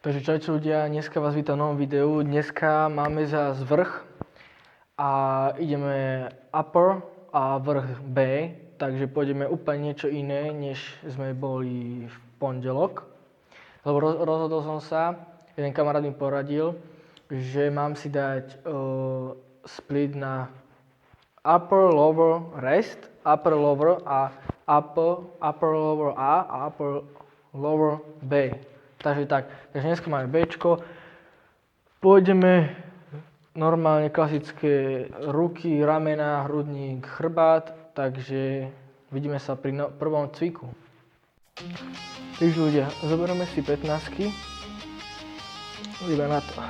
Takže čaute ľudia, dneska vás vítam v novom videu. Dneska máme za vrch a ideme upper a vrch B, takže pôjdeme úplne niečo iné, než sme boli v pondelok. Lebo rozhodol som sa, jeden kamarát mi poradil, že mám si dať split na upper, lower, rest, upper, lower a upper, lower A a upper, lower B. Takže tak, takže dneska máme Bčko, pôjdeme normálne klasické ruky, ramena, hrudník, chrbát, takže vidíme sa pri prvom cviku. Takže ľudia, zoberieme si 15-ky, ideme na to.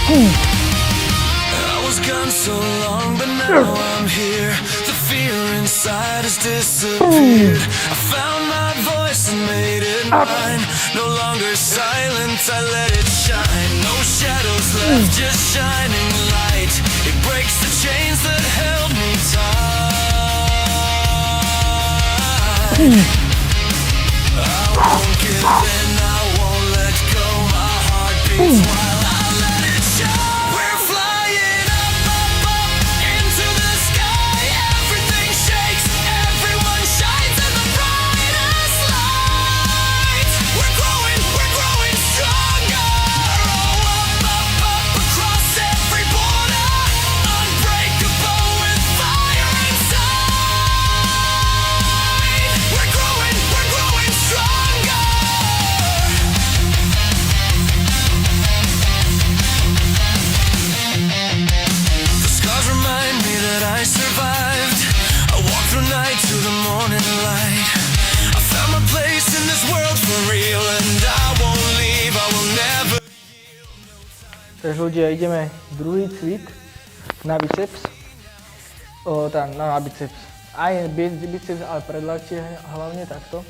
I was gone so long, but now I'm here. The fear inside has disappeared. I found my voice and made it mine. No longer silent, I let it shine. No shadows left, just shining light. It breaks the chains that held me tight. I won't give in, I won't let go. My heart beats wild. Takže ľudia, ideme druhý cvik na biceps, na biceps, aj biceps, ale predľaktie hlavne takto.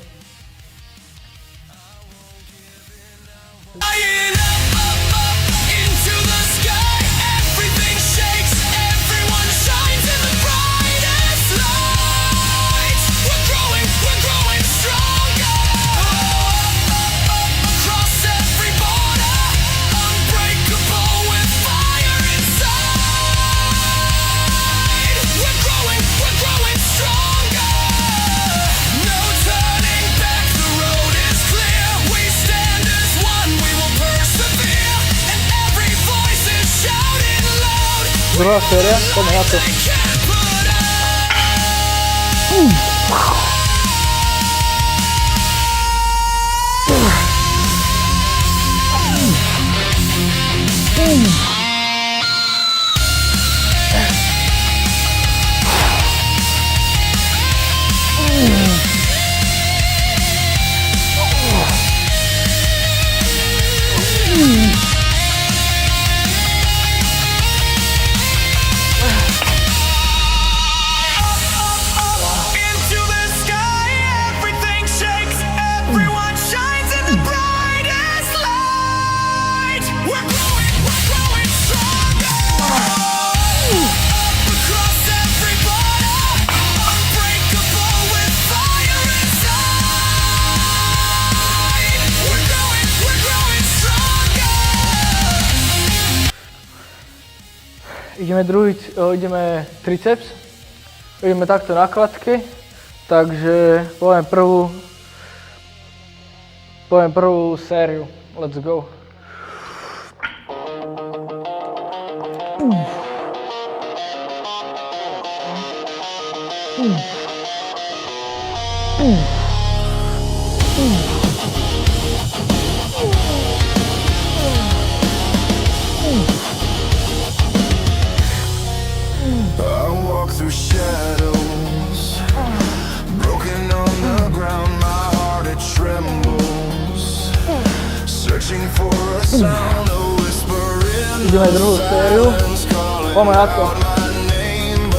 Druhá séria, poďme na to. Ideme triceps, ideme takto na kladke, takže poviem prvú sériu, let's go. Through shadows, broken on the ground, my heart it trembles, searching for a sound, a whisper in the silence, calling out my name,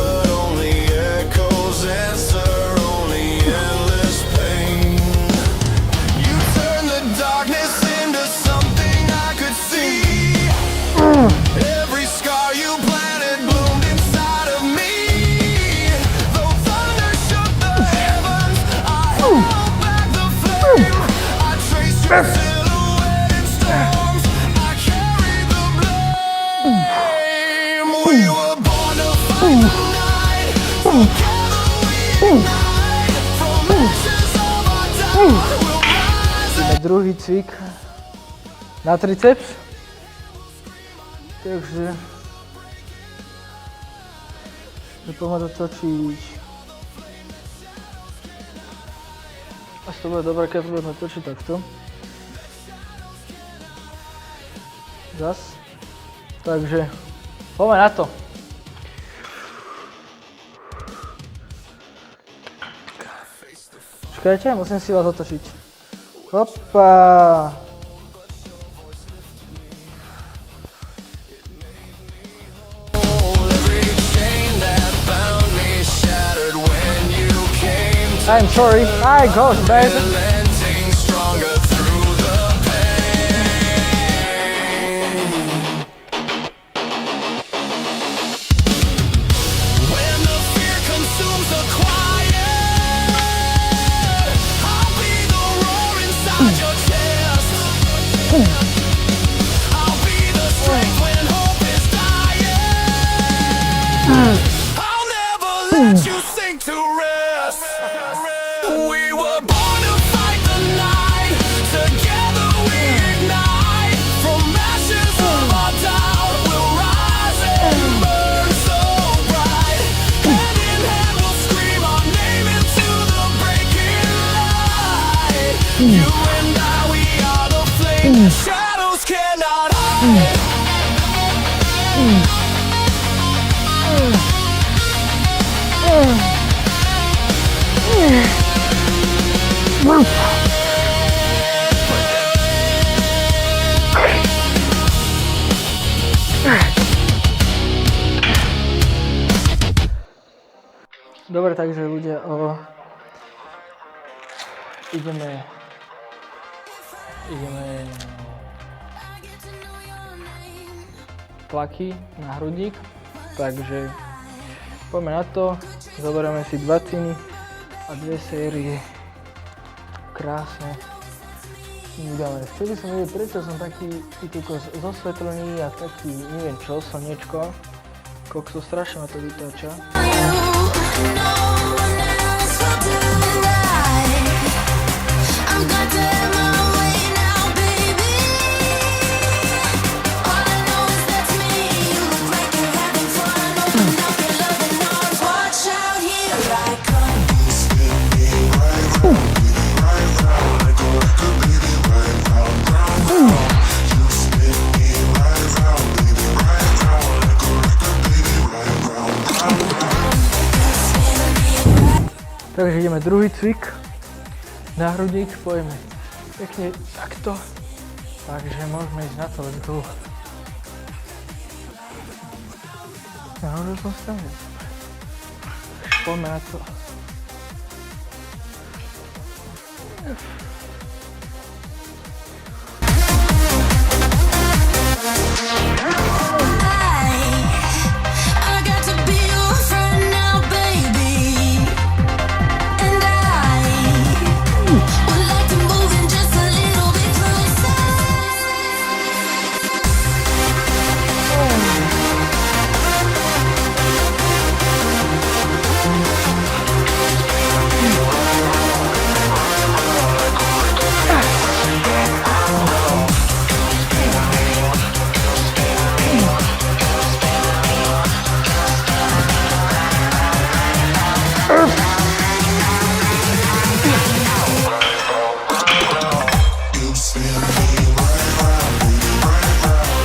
Silhouetted storms, I carry the blame. We were born to fight the night. Together we ignite. From ashes of our doubt, we'll rise. Druhý cvik na triceps. Takže poďme to točiť. Asi to bude dobré, keď budeme točiť takto. Zas. Takže poďme na to. Čakajte, musím si vás otočiť. Hopa. I'm sorry, I got bad. Relenting, stronger through the pain. When the fear consumes the quiet, I'll be the roar inside your chest. I'll be the strength when hope is dying. I'll never let you sink to rest. We were born to fight the night. Together we ignite. From ashes of our doubt, we'll rise and burn so bright. Hand in hand we'll scream our name into the breaking light. You and I, we are the flame the shadows cannot hide. Dobre, takže ľudia, ideme tlaky na hrudník, takže poďme na to, zoberieme si 2 ciny a 2 série, krásne udáme. Chcel by som vedieť, prečo som taký zosvetlený a taký, neviem čo, slnečko, kokso, strašne ma to vytáča. Takže ideme druhý cvik na hrudník, pojeme pekne takto, takže môžeme ísť na to, let's go. Nahoru som stavil. Poďme na to.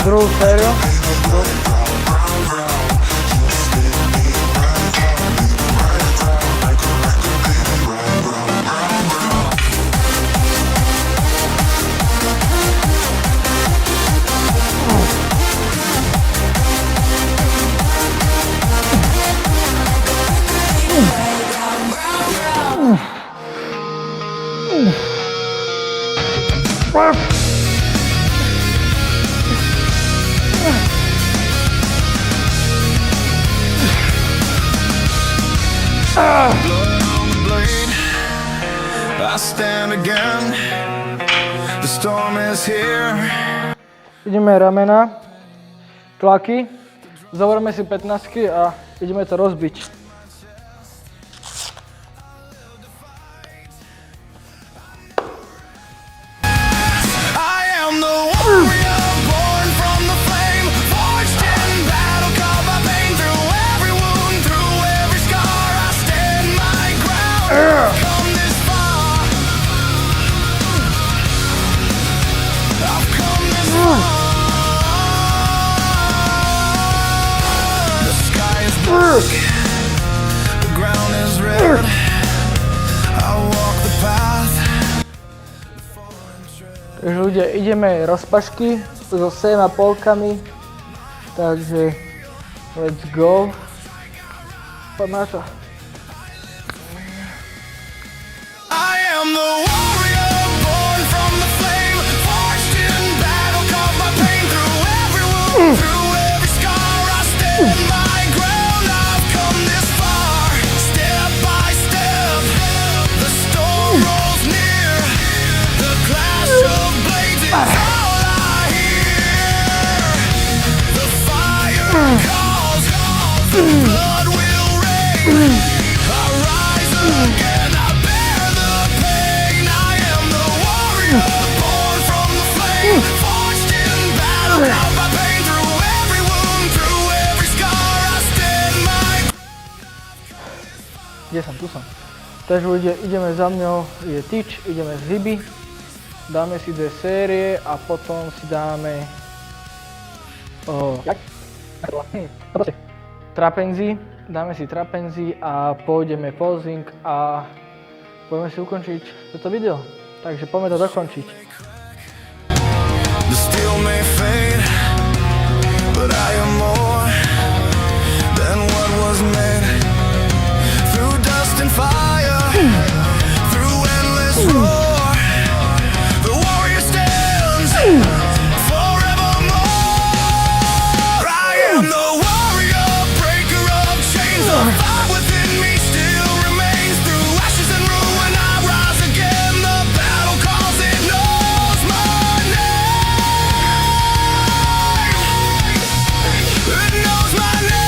Druhú sériu. Blood on the blade, I stand again. The storm is here. Ideme ramena, tlaky, zoberieme si 15 a ideme to rozbiť. The ground is red. I walk the path. Takže ľudia, ideme rozpašky so 7,5, takže let's go. Poďme na to. I am the warrior born from the flame, forged in battle, carved my pain through every wound, through every scar. I stand my ground. I've come this far, step by step. The storm rolls near, the clash of blades is all I hear. The fire calls, the blood will rain. I rise again, I bear the pain. I am the warrior, born from the flame, forged in battle, carved my pain through every wound, through every scar. I stand my. Kde som? Tu som. Takže ľudia, ideme za mňou, je tyč, ideme z hyby. Dáme si 2 série a potom si dáme trapenzí. Dáme si trapenzí a pôjdeme posing a poďme si ukončiť toto video. Takže poďme to dokončiť. The steel may fade, but I am more than what was made. Through dust and fire, through endless roar, the warrior stands forevermore. I am the warrior, breaker of chains. The fire within me still remains. Through ashes and ruin, I rise again. The battle calls, it knows my name. It knows my name.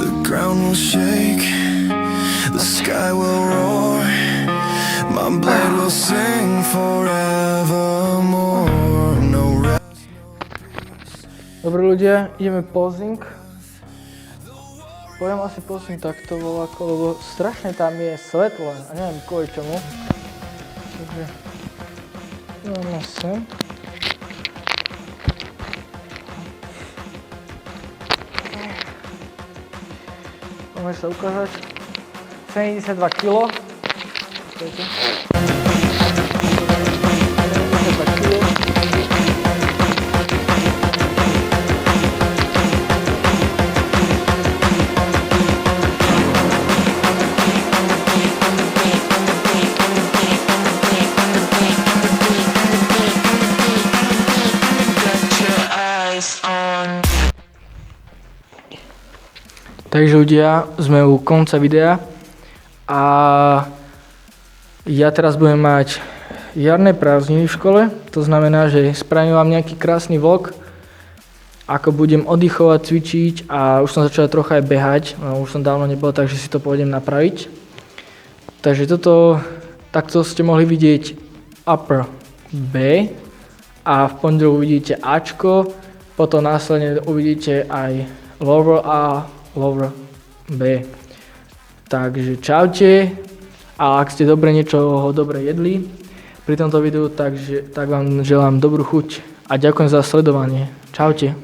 The ground will shake, the sky will roar, my blade will sing forevermore. No rest. Dobre ľudia, ideme posing. Poviem asi posing takto voľako, lebo strašne tam je svetlo a neviem kvôli čomu. Takže dáme sem. Poďme sa ukázať. 72 kg. 72 kg. Takže ľudia, sme u konca videa a ja teraz budem mať jarné prázdniny v škole, to znamená, že spravím vám nejaký krásny vlog, ako budem oddychovať, cvičiť a už som začal trocha aj behať, no, už som dávno nebol, takže si to pôjdem napraviť. Takže takto ste mohli vidieť Upper B a v pondelok uvidíte Ačko, potom následne uvidíte aj Lower A, Lower B. Takže čaute a ak ste niečo dobre jedli pri tomto videu, tak vám želám dobrú chuť a ďakujem za sledovanie. Čaute.